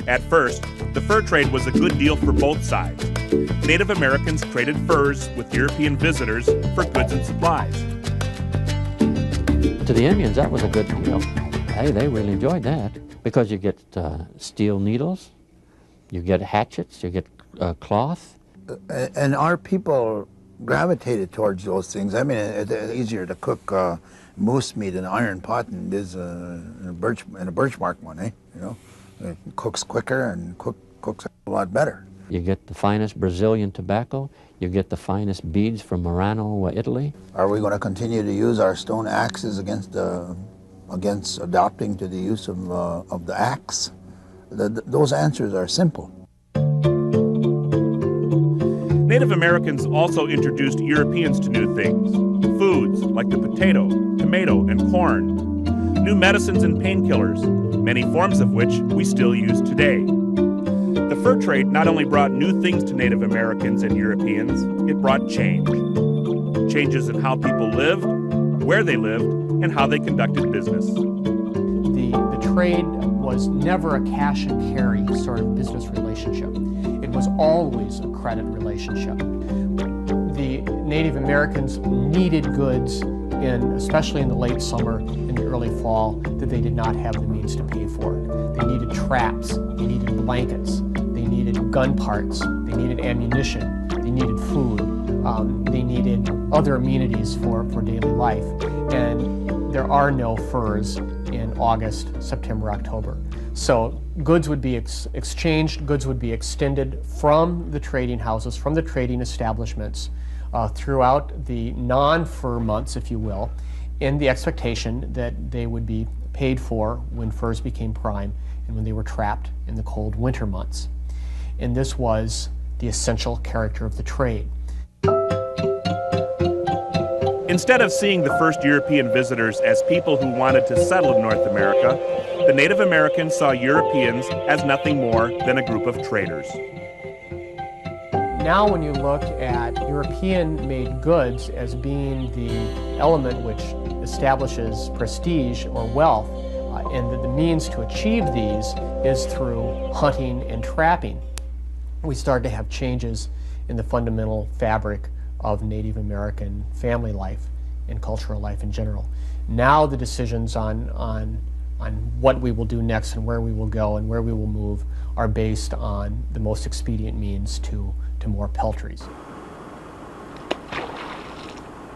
At first, the fur trade was a good deal for both sides. Native Americans traded furs with European visitors for goods and supplies. To the Indians, that was a good deal. Hey, they really enjoyed that because you get steel needles, you get hatchets, you get cloth. And our people gravitated towards those things. I mean, it's easier to cook moose meat in an iron pot than it is in a birchbark one, eh? You know, it cooks quicker and cooks a lot better. You get the finest Brazilian tobacco. You get the finest beads from Murano, Italy. Are we going to continue to use our stone axes against adopting to the use of the axe? Those answers are simple. Native Americans also introduced Europeans to new things. Foods like the potato, tomato, and corn. New medicines and painkillers, many forms of which we still use today. The fur trade not only brought new things to Native Americans and Europeans, it brought change. Changes in how people lived, where they lived, and how they conducted business. The trade was never a cash and carry sort of business relationship. It was always a credit relationship. The Native Americans needed goods, especially in the late summer and the early fall, that they did not have the means to pay for. They needed traps, they needed blankets, they needed gun parts, they needed ammunition, they needed food, they needed other amenities for daily life. And there are no furs in August, September, October. So goods would be exchanged, goods would be extended from the trading houses, from the trading establishments throughout the non-fur months, if you will, in the expectation that they would be paid for when furs became prime and when they were trapped in the cold winter months. And this was the essential character of the trade. Instead of seeing the first European visitors as people who wanted to settle in North America, the Native Americans saw Europeans as nothing more than a group of traders. Now when you look at European-made goods as being the element which establishes prestige or wealth, and that the means to achieve these is through hunting and trapping, we started to have changes in the fundamental fabric of Native American family life and cultural life in general. Now the decisions on what we will do next and where we will go and where we will move are based on the most expedient means to more peltries.